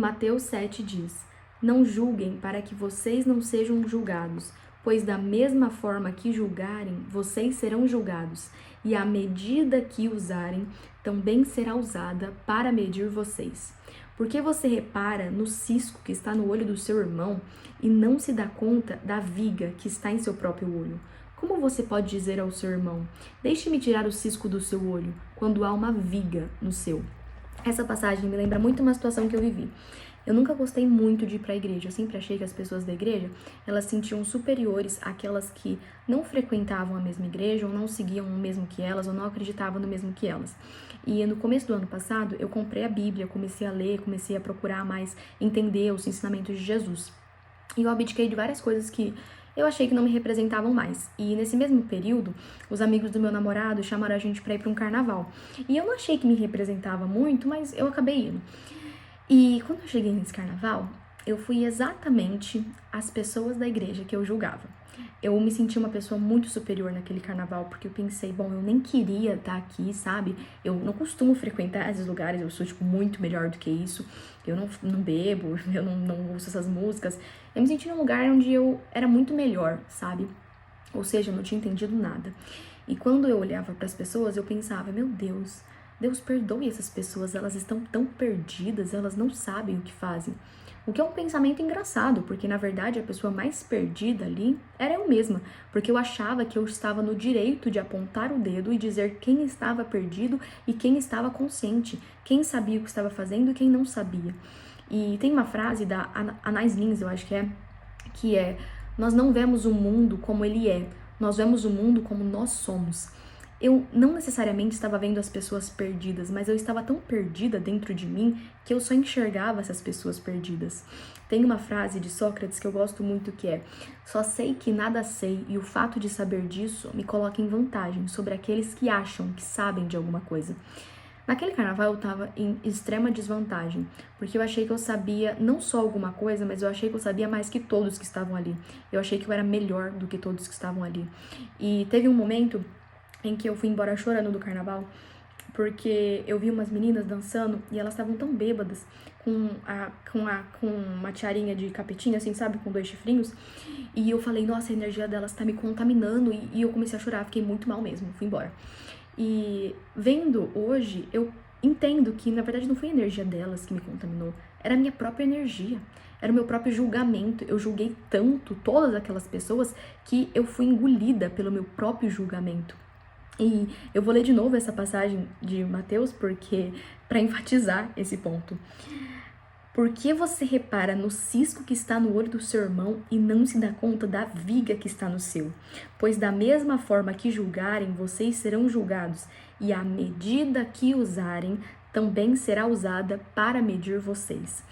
Mateus 7 diz: Não julguem para que vocês não sejam julgados, pois da mesma forma que julgarem, vocês serão julgados, e a medida que usarem também será usada para medir vocês. Porque você repara no cisco que está no olho do seu irmão e não se dá conta da viga que está em seu próprio olho? Como você pode dizer ao seu irmão: Deixe-me tirar o cisco do seu olho, quando há uma viga no seu? Essa passagem me lembra muito uma situação que eu vivi. Eu nunca gostei muito de ir para a igreja. Eu sempre achei que as pessoas da igreja, elas se sentiam superiores àquelas que não frequentavam a mesma igreja, ou não seguiam o mesmo que elas, ou não acreditavam no mesmo que elas. E no começo do ano passado, eu comprei a Bíblia, comecei a ler, comecei a procurar mais entender os ensinamentos de Jesus. E eu abdiquei de várias coisas que eu achei que não me representavam mais. E nesse mesmo período, os amigos do meu namorado chamaram a gente para ir para um carnaval. E eu não achei que me representava muito, mas eu acabei indo. E quando eu cheguei nesse carnaval, eu fui exatamente as pessoas da igreja que eu julgava. Eu me senti uma pessoa muito superior naquele carnaval, porque eu pensei, bom, eu nem queria estar aqui, sabe? Eu não costumo frequentar esses lugares, eu sou, muito melhor do que isso. Eu não bebo, eu não ouço essas músicas. Eu me senti num lugar onde eu era muito melhor, sabe? Ou seja, eu não tinha entendido nada. E quando eu olhava para as pessoas, eu pensava, meu Deus perdoe essas pessoas, elas estão tão perdidas, elas não sabem o que fazem. O que é um pensamento engraçado, porque na verdade a pessoa mais perdida ali era eu mesma, porque eu achava que eu estava no direito de apontar o dedo e dizer quem estava perdido e quem estava consciente, quem sabia o que estava fazendo e quem não sabia. E tem uma frase da Anais Lins, eu acho que é: nós não vemos o mundo como ele é, nós vemos o mundo como nós somos. Eu não necessariamente estava vendo as pessoas perdidas, mas eu estava tão perdida dentro de mim que eu só enxergava essas pessoas perdidas. Tem uma frase de Sócrates que eu gosto muito que é: só sei que nada sei e o fato de saber disso me coloca em vantagem sobre aqueles que acham que sabem de alguma coisa. Naquele carnaval eu estava em extrema desvantagem, porque eu achei que eu sabia não só alguma coisa, mas eu achei que eu sabia mais que todos que estavam ali. Eu achei que eu era melhor do que todos que estavam ali. E teve um momento em que eu fui embora chorando do carnaval, porque eu vi umas meninas dançando e elas estavam tão bêbadas, com uma tiarinha de capetinha, assim, sabe, com 2 chifrinhos, e eu falei, nossa, a energia delas tá me contaminando, e eu comecei a chorar, fiquei muito mal mesmo, fui embora. E vendo hoje, eu entendo que, na verdade, não foi a energia delas que me contaminou, era a minha própria energia, era o meu próprio julgamento. Eu julguei tanto todas aquelas pessoas que eu fui engolida pelo meu próprio julgamento. E eu vou ler de novo essa passagem de Mateus porque para enfatizar esse ponto. Por que você repara no cisco que está no olho do seu irmão e não se dá conta da viga que está no seu? Pois da mesma forma que julgarem, vocês serão julgados, e a medida que usarem também será usada para medir vocês.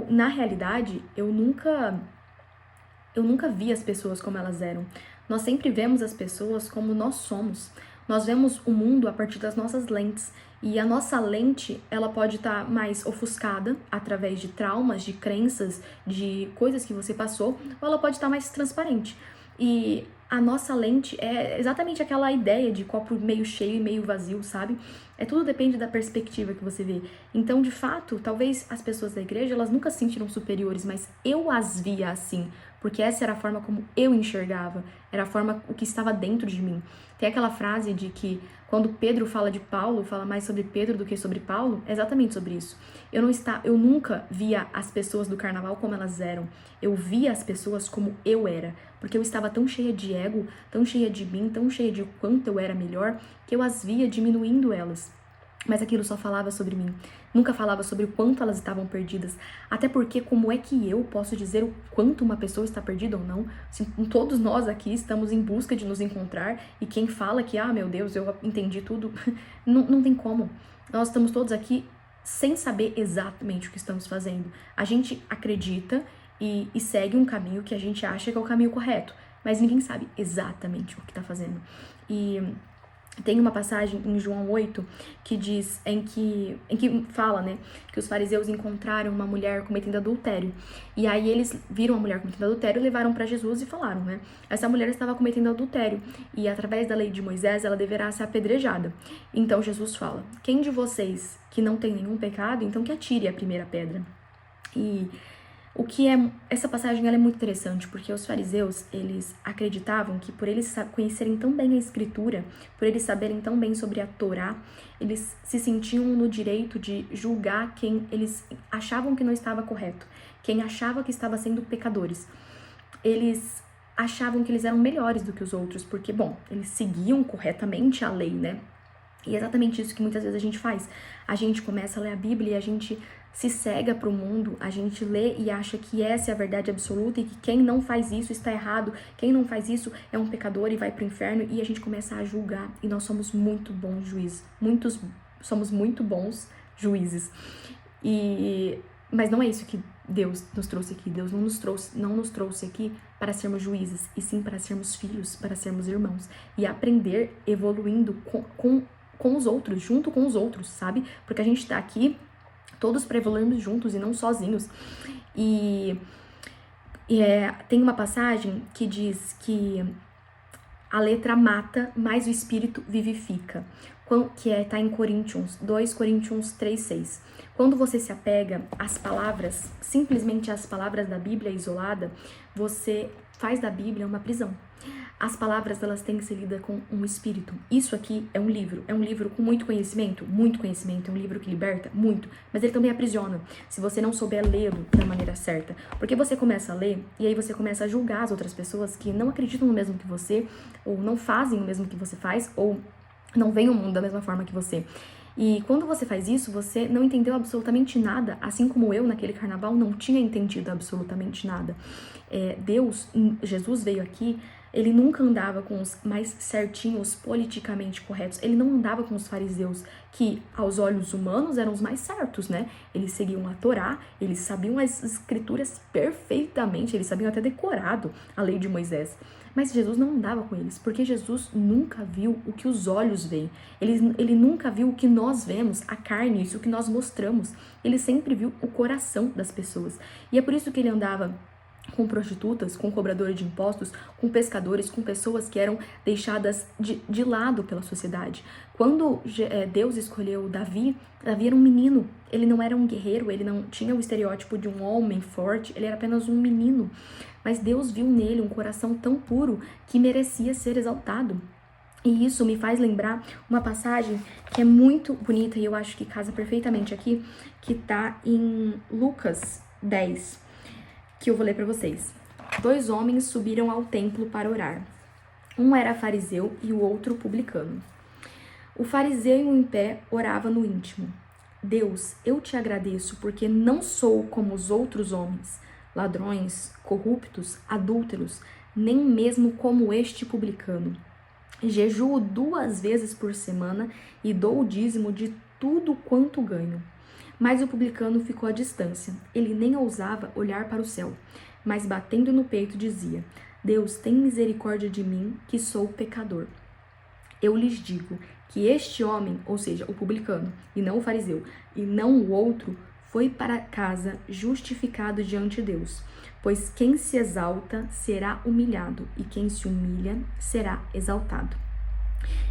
Na realidade, eu nunca vi as pessoas como elas eram. Nós sempre vemos as pessoas como nós somos. Nós vemos o mundo a partir das nossas lentes. E a nossa lente, ela pode estar mais ofuscada através de traumas, de crenças, de coisas que você passou, ou ela pode estar mais transparente. E a nossa lente é exatamente aquela ideia de copo meio cheio e meio vazio, sabe? Tudo depende da perspectiva que você vê. Então, de fato, talvez as pessoas da igreja, elas nunca se sentiram superiores, mas eu as via assim, porque essa era a forma como eu enxergava, era a forma, o que estava dentro de mim. Tem aquela frase de que quando Pedro fala de Paulo, fala mais sobre Pedro do que sobre Paulo, é exatamente sobre isso. Eu nunca via as pessoas do carnaval como elas eram, eu via as pessoas como eu era, porque eu estava tão cheia de ego, tão cheia de mim, tão cheia de quanto eu era melhor, que eu as via diminuindo elas. Mas aquilo só falava sobre mim, nunca falava sobre o quanto elas estavam perdidas. Até porque como é que eu posso dizer o quanto uma pessoa está perdida ou não? Se todos nós aqui estamos em busca de nos encontrar, e quem fala que, meu Deus, eu entendi tudo, não tem como. Nós estamos todos aqui sem saber exatamente o que estamos fazendo. A gente acredita e segue um caminho que a gente acha que é o caminho correto, mas ninguém sabe exatamente o que está fazendo. E tem uma passagem em João 8 que diz, em que fala, né, que os fariseus encontraram uma mulher cometendo adultério. E aí eles viram a mulher cometendo adultério, levaram para Jesus e falaram, né, essa mulher estava cometendo adultério e através da lei de Moisés ela deverá ser apedrejada. Então Jesus fala, quem de vocês que não tem nenhum pecado, então que atire a primeira pedra. E essa passagem ela é muito interessante, porque os fariseus, eles acreditavam que por eles conhecerem tão bem a escritura, por eles saberem tão bem sobre a Torá, eles se sentiam no direito de julgar quem eles achavam que não estava correto, quem achava que estava sendo pecadores. Eles achavam que eles eram melhores do que os outros, porque, bom, eles seguiam corretamente a lei, né? E é exatamente isso que muitas vezes a gente faz. A gente começa a ler a Bíblia e a gente se cega para o mundo, a gente lê e acha que essa é a verdade absoluta e que quem não faz isso está errado, quem não faz isso é um pecador e vai para o inferno, e a gente começa a julgar. E nós somos muito bons juízes, somos muito bons juízes. Mas não é isso que Deus nos trouxe aqui. Deus não nos trouxe aqui para sermos juízes, e sim para sermos filhos, para sermos irmãos e aprender evoluindo com os outros, junto com os outros, sabe? Porque a gente tá aqui todos para evoluirmos juntos e não sozinhos. Tem uma passagem que diz que a letra mata, mas o espírito vivifica, que tá em Coríntios 3:6. Quando você se apega às palavras, simplesmente às palavras da Bíblia isolada, você faz da Bíblia uma prisão. As palavras, elas têm que ser lidas com um espírito. Isso aqui é um livro com muito conhecimento, é um livro que liberta muito, mas ele também aprisiona, se você não souber lê-lo da maneira certa. Porque você começa a ler, e aí você começa a julgar as outras pessoas que não acreditam no mesmo que você, ou não fazem o mesmo que você faz, ou não veem o mundo da mesma forma que você. E quando você faz isso, você não entendeu absolutamente nada, assim como eu naquele carnaval não tinha entendido absolutamente nada. Jesus veio aqui, ele nunca andava com os mais certinhos, politicamente corretos. Ele não andava com os fariseus, que aos olhos humanos eram os mais certos, né? Eles seguiam a Torá, eles sabiam as escrituras perfeitamente, eles sabiam até decorado a lei de Moisés. Mas Jesus não andava com eles, porque Jesus nunca viu o que os olhos veem. Ele nunca viu o que nós vemos, a carne, isso que nós mostramos. Ele sempre viu o coração das pessoas. E é por isso que ele andava com prostitutas, com cobradores de impostos, com pescadores, com pessoas que eram deixadas de lado pela sociedade. Quando Deus escolheu Davi era um menino, ele não era um guerreiro, ele não tinha o estereótipo de um homem forte, ele era apenas um menino. Mas Deus viu nele um coração tão puro que merecia ser exaltado. E isso me faz lembrar uma passagem que é muito bonita e eu acho que casa perfeitamente aqui, que tá em Lucas 10. Que eu vou ler para vocês. 2 homens subiram ao templo para orar. Um era fariseu e o outro publicano. O fariseu em pé orava no íntimo. Deus, eu te agradeço porque não sou como os outros homens, ladrões, corruptos, adúlteros, nem mesmo como este publicano. Jejuo 2 vezes por semana e dou o dízimo de tudo quanto ganho. Mas o publicano ficou à distância. Ele nem ousava olhar para o céu, mas batendo no peito dizia: Deus, tem misericórdia de mim, que sou pecador. Eu lhes digo que este homem, ou seja, o publicano, e não o fariseu, e não o outro, foi para casa justificado diante de Deus. Pois quem se exalta será humilhado, e quem se humilha será exaltado.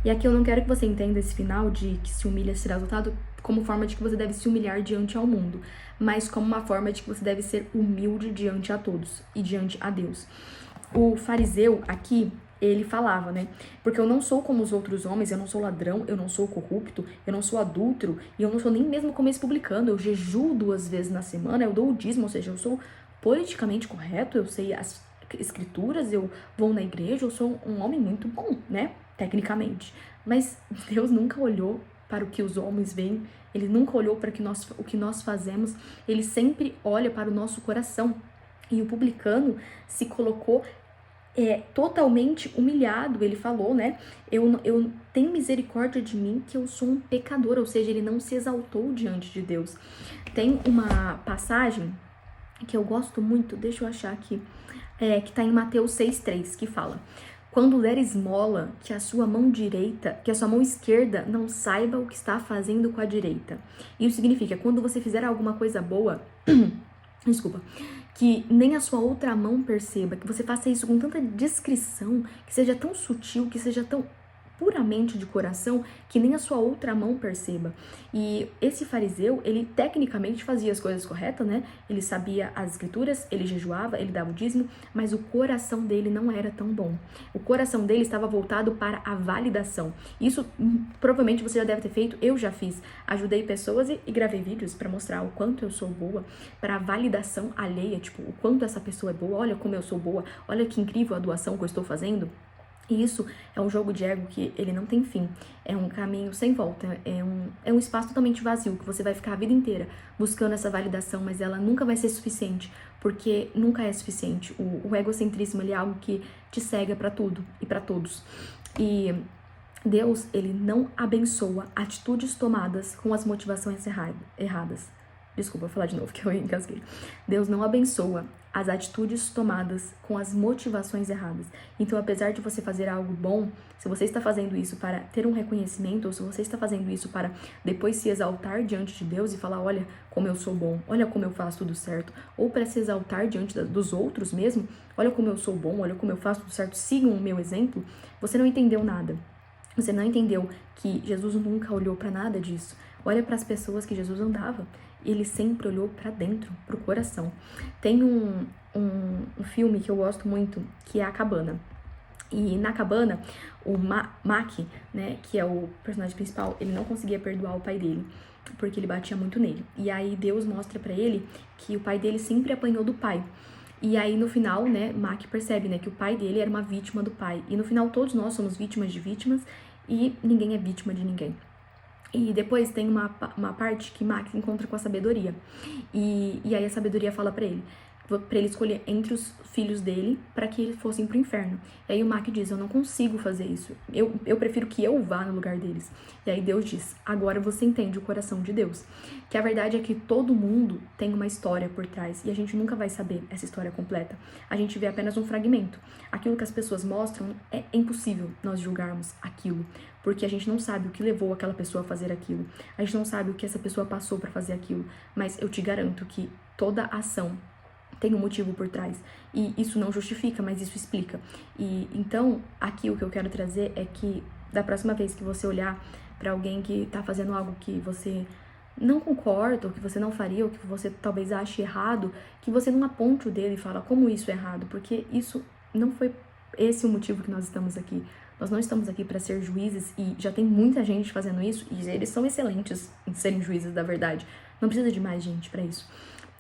E aqui eu não quero que você entenda esse final de que se humilha será exaltado como forma de que você deve se humilhar diante ao mundo, mas como uma forma de que você deve ser humilde diante a todos e diante a Deus. O fariseu aqui, ele falava, né? Porque eu não sou como os outros homens, eu não sou ladrão, eu não sou corrupto, eu não sou adúltero, e eu não sou nem mesmo como esse publicano, eu jejuo 2 vezes na semana, eu dou o dízimo, ou seja, eu sou politicamente correto, eu sei as escrituras, eu vou na igreja, eu sou um homem muito bom, né? Tecnicamente. Mas Deus nunca olhou para o que os homens veem, ele nunca olhou para o que nós fazemos, ele sempre olha para o nosso coração. E o publicano se colocou totalmente humilhado, ele falou, né, eu tenho misericórdia de mim, que eu sou um pecador, ou seja, ele não se exaltou diante de Deus. Tem uma passagem que eu gosto muito, deixa eu achar aqui, que tá em Mateus 6:3, que fala: quando der esmola, que a sua mão esquerda não saiba o que está fazendo com a direita. Isso significa, quando você fizer alguma coisa boa, desculpa, que nem a sua outra mão perceba, que você faça isso com tanta discrição, que seja tão sutil, que seja tão puramente de coração, que nem a sua outra mão perceba. E esse fariseu, ele tecnicamente fazia as coisas corretas, né? Ele sabia as escrituras, ele jejuava, ele dava o dízimo, mas o coração dele não era tão bom. O coração dele estava voltado para a validação. Isso provavelmente você já deve ter feito, eu já fiz. Ajudei pessoas e gravei vídeos para mostrar o quanto eu sou boa, para a validação alheia, tipo, o quanto essa pessoa é boa, olha como eu sou boa, olha que incrível a doação que eu estou fazendo. E isso é um jogo de ego que ele não tem fim, é um caminho sem volta, é um espaço totalmente vazio, que você vai ficar a vida inteira buscando essa validação, mas ela nunca vai ser suficiente, porque nunca é suficiente. O egocentrismo, ele é algo que te cega para tudo e para todos. E Deus, ele não abençoa atitudes tomadas com as motivações erradas. Desculpa, vou falar de novo que eu engasguei. Deus não abençoa as atitudes tomadas com as motivações erradas. Então, apesar de você fazer algo bom, se você está fazendo isso para ter um reconhecimento, ou se você está fazendo isso para depois se exaltar diante de Deus e falar, olha como eu sou bom, olha como eu faço tudo certo, ou para se exaltar diante dos outros mesmo, olha como eu sou bom, olha como eu faço tudo certo, sigam o meu exemplo, você não entendeu nada. Você não entendeu que Jesus nunca olhou para nada disso. Olha para as pessoas que Jesus andava. Ele sempre olhou para dentro, para o coração. Tem um filme que eu gosto muito, que é A Cabana. E na cabana, o Mac, né, que é o personagem principal, ele não conseguia perdoar o pai dele, porque ele batia muito nele. E aí Deus mostra para ele que o pai dele sempre apanhou do pai. E aí no final, né, Mac percebe, né, que o pai dele era uma vítima do pai. E no final todos nós somos vítimas de vítimas e ninguém é vítima de ninguém. E depois tem uma parte que Mac encontra com a sabedoria. E aí a sabedoria fala pra ele escolher entre os filhos dele para que eles fossem pro inferno. E aí o Mac diz, eu não consigo fazer isso. Eu prefiro que eu vá no lugar deles. E aí Deus diz, agora você entende o coração de Deus. Que a verdade é que todo mundo tem uma história por trás. E a gente nunca vai saber essa história completa. A gente vê apenas um fragmento. Aquilo que as pessoas mostram, é impossível nós julgarmos aquilo. Porque a gente não sabe o que levou aquela pessoa a fazer aquilo. A gente não sabe o que essa pessoa passou para fazer aquilo. Mas eu te garanto que toda ação tem um motivo por trás. E isso não justifica, mas isso explica. E então, aqui o que eu quero trazer é que da próxima vez que você olhar para alguém que tá fazendo algo que você não concorda, ou que você não faria, ou que você talvez ache errado, que você não aponte o dedo e fala como isso é errado, porque isso não foi esse o motivo que nós estamos aqui. Nós não estamos aqui para ser juízes e já tem muita gente fazendo isso e eles são excelentes em serem juízes da verdade. Não precisa de mais gente para isso.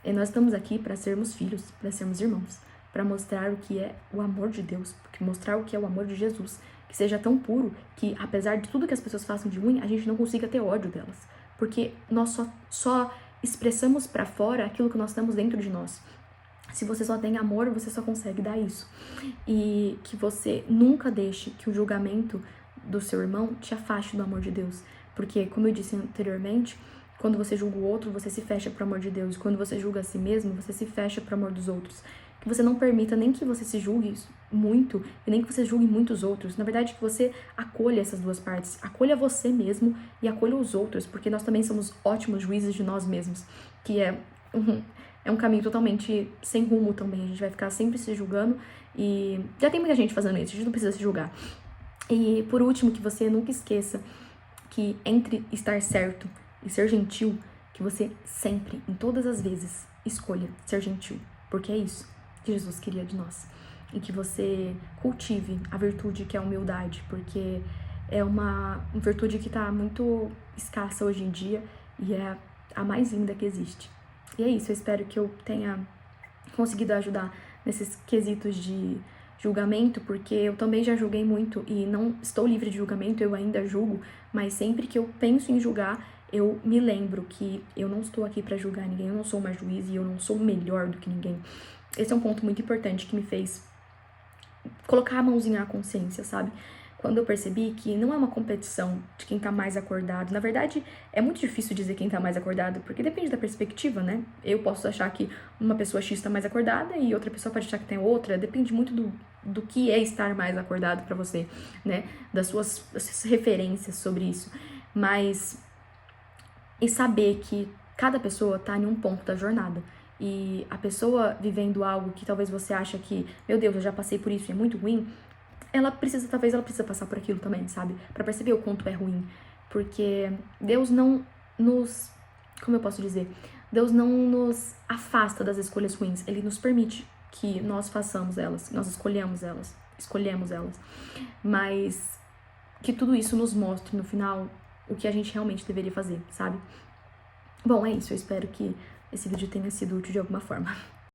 E nós estamos aqui para sermos filhos, para sermos irmãos, para mostrar o que é o amor de Deus, mostrar o que é o amor de Jesus, que seja tão puro que, apesar de tudo que as pessoas façam de ruim, a gente não consiga ter ódio delas, porque nós só expressamos para fora aquilo que nós temos dentro de nós. Se você só tem amor, você só consegue dar isso. E que você nunca deixe que o julgamento do seu irmão te afaste do amor de Deus, porque, como eu disse anteriormente, quando você julga o outro, você se fecha para o amor de Deus. Quando você julga a si mesmo, você se fecha para o amor dos outros. Que você não permita nem que você se julgue muito e nem que você julgue muitos outros. Na verdade, que você acolha essas duas partes. Acolha você mesmo e acolha os outros, porque nós também somos ótimos juízes de nós mesmos. Que é um caminho totalmente sem rumo também. A gente vai ficar sempre se julgando e já tem muita gente fazendo isso. A gente não precisa se julgar. E por último, que você nunca esqueça que entre estar certo e ser gentil, que você sempre, em todas as vezes, escolha ser gentil. Porque é isso que Jesus queria de nós. E que você cultive a virtude que é a humildade, porque é uma virtude que está muito escassa hoje em dia e é a mais linda que existe. E é isso, eu espero que eu tenha conseguido ajudar nesses quesitos de julgamento, porque eu também já julguei muito e não estou livre de julgamento, eu ainda julgo, mas sempre que eu penso em julgar, eu me lembro que eu não estou aqui para julgar ninguém, eu não sou uma juiz e eu não sou melhor do que ninguém. Esse é um ponto muito importante que me fez colocar a mãozinha na consciência, sabe? Quando eu percebi que não é uma competição de quem tá mais acordado. Na verdade, é muito difícil dizer quem tá mais acordado, porque depende da perspectiva, né? Eu posso achar que uma pessoa X tá mais acordada e outra pessoa pode achar que tem outra. Depende muito do que é estar mais acordado pra você, né? Das suas referências sobre isso. Mas... e saber que cada pessoa tá em um ponto da jornada. E a pessoa vivendo algo que talvez você acha que, meu Deus, eu já passei por isso e é muito ruim, talvez ela precisa passar por aquilo também, sabe? Pra perceber o quanto é ruim. Porque Deus não nos, como eu posso dizer? Deus não nos afasta das escolhas ruins. Ele nos permite que nós façamos elas, nós escolhemos elas. Mas que tudo isso nos mostre no final o que a gente realmente deveria fazer, sabe? Bom, é isso. Eu espero que esse vídeo tenha sido útil de alguma forma.